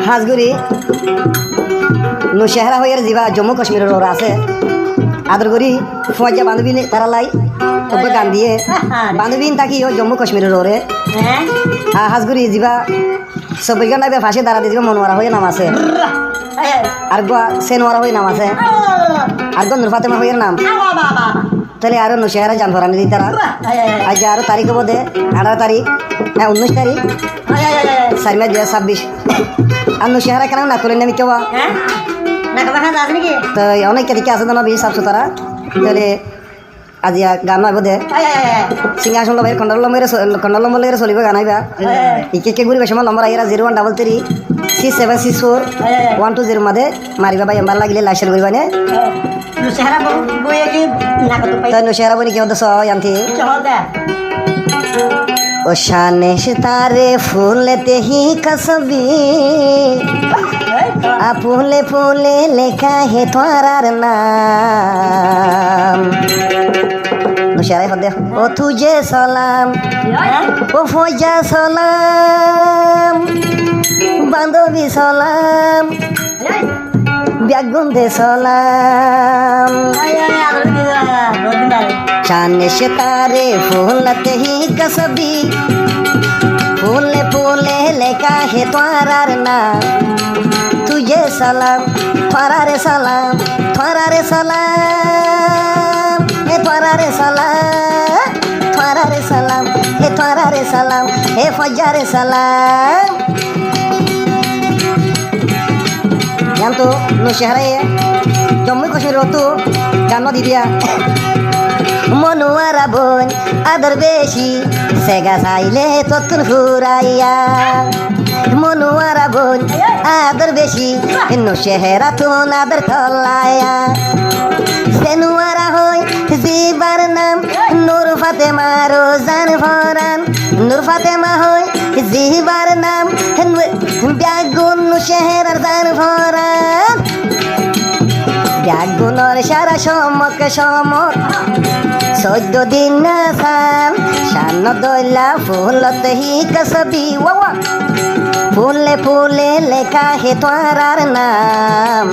হাজগুড়ি নুশেহরা হয়ে যা জম্মু কাশ্মীরের ওরা আছে আদর করি ফুয়াজা বান্ধবী তারা লাই ওকে গান দিয়ে বান্ধবী থাকি ও জম্মু কাশ্মীরের ওরে হাজগুড়ি যা সবাই গান নাইবে ফাঁসে দাঁড়া দিয়ে মনোয়ারা হয়ে নাম আছে আর গোয়া সেনোয়ারা হয়ে নাম আছে আর গন্ধুর ফাতেমা হয়ে নাম তাহলে আরো নুশেহরা জান ভরানি দিই তারা আজ আরো তারিখ বোধে 18 তারিখ হ্যাঁ 19 তারিখ 4 মে 2026 আর নুশেহরা কেন না করে নামি কেউ তো অনেক দিকে আছে না বেশি সাফ সুতরা তাহলে আজি গান নয় বোধে সিংহাসন লবের খন্ডলম্বর লেগে চলিব গান আইবা ইকে ঘুরি বেশি নম্বর আইরা 0133 6764 120 মাঝে মারিবা ভাই এম্বার লাগিলে লাইসেল করিবা নে নুশেহরা বই কি হতো আনতি ओ शाने सितारे फूलते ही कसबी फूले फूले लेखा है तुम्हारा नाम नुशहरा होते ओ तुझे सलाम ओ फौजा सलाम बांधवी सलाम ब्यागुंदे सलाम चांद सितारे फूलते ही कसबी फूले फूले लेका है तुम्हारा नाम तुझे सलाम तुम्हारा रे सलाम तुम्हारा रे सलाम हे तुम्हारा रे सलाम तुम्हारा रे सलाम हे तुम्हारा रे सलाम हे फौजा रे सलाम यहाँ तो नुशहरा जम्मू कश्मीर तो गानो दी दिया মনোয়ারা বোন আদর বেশি সেগা চাইলে তত্তুন ফুরাইয়া মনোয়ারা বোন আদর বেশি নুশেহরা তুন আদর তলায়া সেনুয়ারা হই জিবার নাম নূর ফাতেমা রোজান ভরান নূর ফাতেমা হই জিবার নাম ব্যাগুন নুশেহরার জান ভরান ব্যাগুনর সারা সমক সমক 14 दिन साम शान दोला फूलत ही कसबी वावा फूले फूले लेखा है तुम्हारा नाम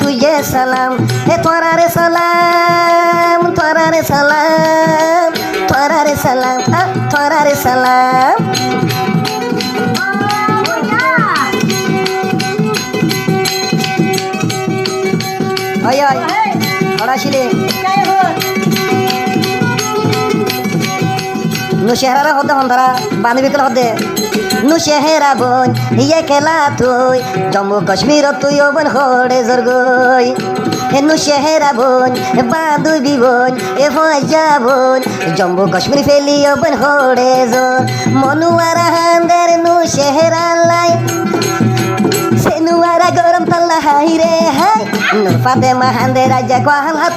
तुझे सलाम है तुम्हारा रे सलाम तुम्हारा रे सलाम तुम्हारा रे सलाम तुम्हारा रे सलाम ओय ओय थोड़ा शिले নুশেহরা হতে হন্ধারা বান্ধবী তোর হতে নুশেহরা বোন ইয়ে খেলা তুই জম্মু কাশ্মীর তুই বোন হড়ে জর্গই হে নুশেহরা বোন বান্ধবী বোন এ ফজা বোন জম্মু কাশ্মীর ফেলি বোন হড়ে জোর মনুয়ারা হান্দের নুশেহরা লাই সেনুয়ারা গরম তল্লা হাই রে হাই নূর ফাতেমা হান্দের রাজা কোয়াল হাত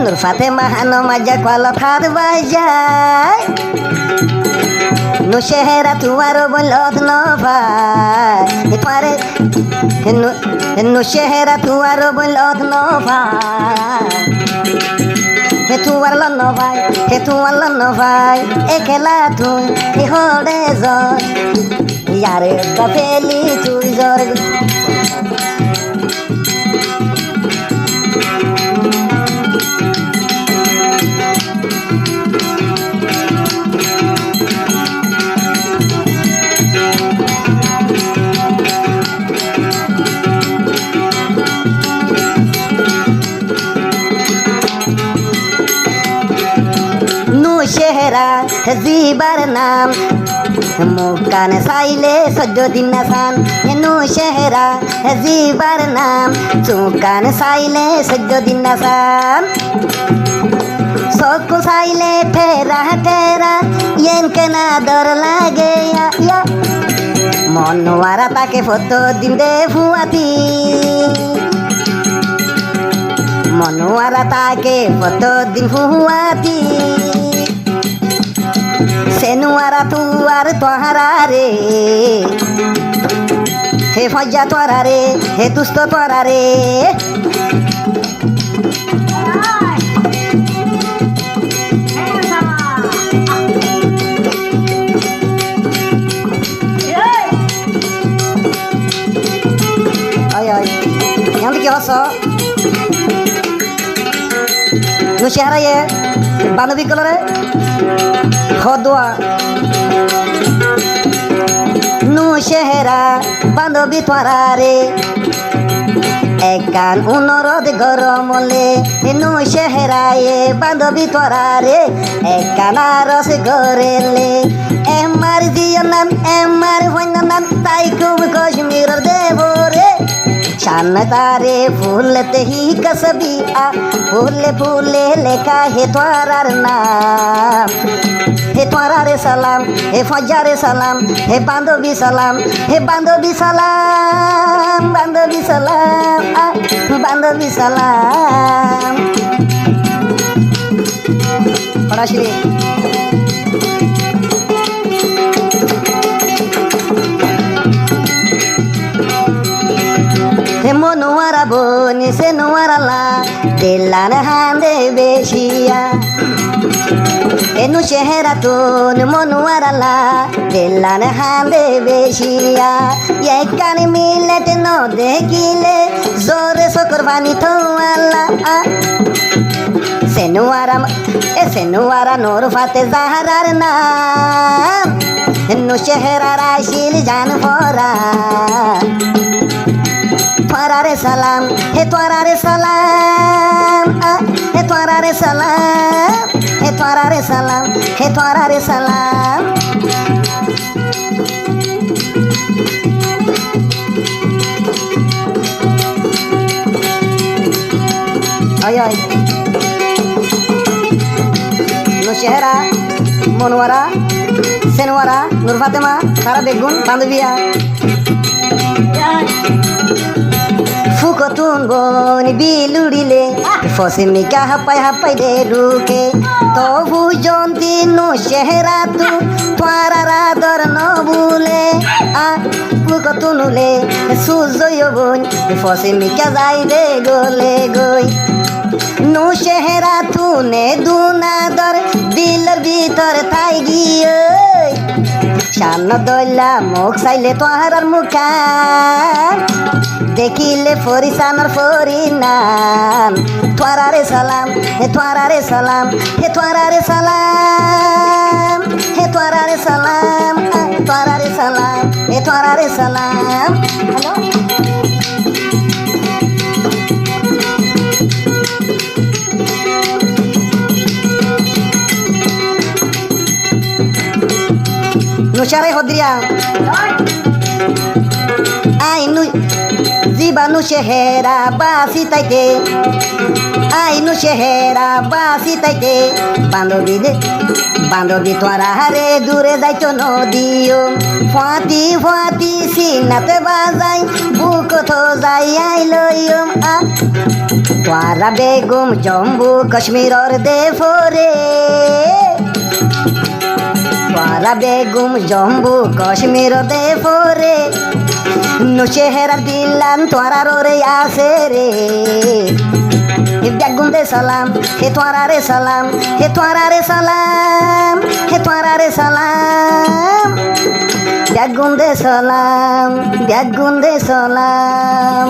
নূর ফাতেমা হানো মাজা কোয়াল ফাদ বাজাই নুশেহরা তুয়ার বলত ন ভাই পারে নুশেহরা তুয়ার বলত ন ভাই হে তুয়ার ল ন ভাই হে তুয়ার ল ন ভাই একেলা তুই হড়ে জ্বর ইয়ারে কপেলি তুই জ্বর নুশেহরা জিবার নাম মুকান সাইলে 14 দিন সান নুশেহরা জিবার নাম চুকান সাইলে 14 দিন সান সকু সাইলে ঠেরা ঠেরা ইয়েনকে না দর লাগে মনোয়ারা তাকে ফটো দিন দে ফুয়াতি মনোয়ারা তাকে ফটো দিন ফুয়াতি সেনুয়ারা তুয়ার তোহারা রে হে ফজা তোরা রে হে দুস্ত তোরা রে হয় হয় এখন কি হস নু চেহারাইয়ে বান্ধবী কলরে খদোয়া নু চেহারা বান্ধবী তোরারে একান অনুরোধ গরমলে নু চেহারায়ে বান্ধবী তোরারে একান আরস গরেলে এমার জিও নাম এমার হইন নাম তাই খুব কাশ্মীর দেবরে शान तारे फूलते ही कसबी आ फूले फूले लेखा हे त्वारार नाम हे त्वारारे सलाम हे फजारे सलाम हे बांधवी सलाम हे बांधवी सलाम बांधवी सलाम आ बांधवी सलाम पढ़ाशी Monuara boni se nuara la delana hande beshia enu shehera tun monuara la delana hande beshia ye kani millet no dekile zore sokurbani to alla senuara nur fate zaharar naam enu shehera rashil jan fora Twarare salam, he twarare salam, he twarare salam, he twarare salam, he twarare salam. Ay ay. No Shehra, Monwara, Senwara, Nur Fatima, Tara Begun, Bandhavia. Fukotun boni bilurile fosimika hapai de ruke to hujonti no shehra tu twarara dor no bule a fukotunule suzoyo bon fosimika jai de gole goi no shehra tu ne dunador dilar bitor thai giye শান দইলা মুখ চাইলে তোহারার মুখান দেখিলে ফরিসানর ফরিনান তোয়ারারে সালাম হে তোয়ারারে সালাম হে তোয়ারারে সালাম হে তোয়ারারে সালাম তোয়ারারে সালাম হে তোয়ারারে সালাম hello Nusyare hodria ai nu ziba nu shehera basi taike ai nu shehera basi taike বান্ধবী তোরা হারে দূরে যাইতো নদীও ফাঁতি ফাঁতি সিনাতে বাজাই বুক তো যাই আইলইম আ তোরা বেগম জম্বু কাশ্মীরর দেফরে তোরা বেগম জম্বু কাশ্মীর দেফরে নু চেহারা দিলাম তোরা রে আসে রে বেগুন দে সালাম হে তোরা রে সালাম হে তোরা রে সালাম হে তোরা রে সালাম বেগুন দে সালাম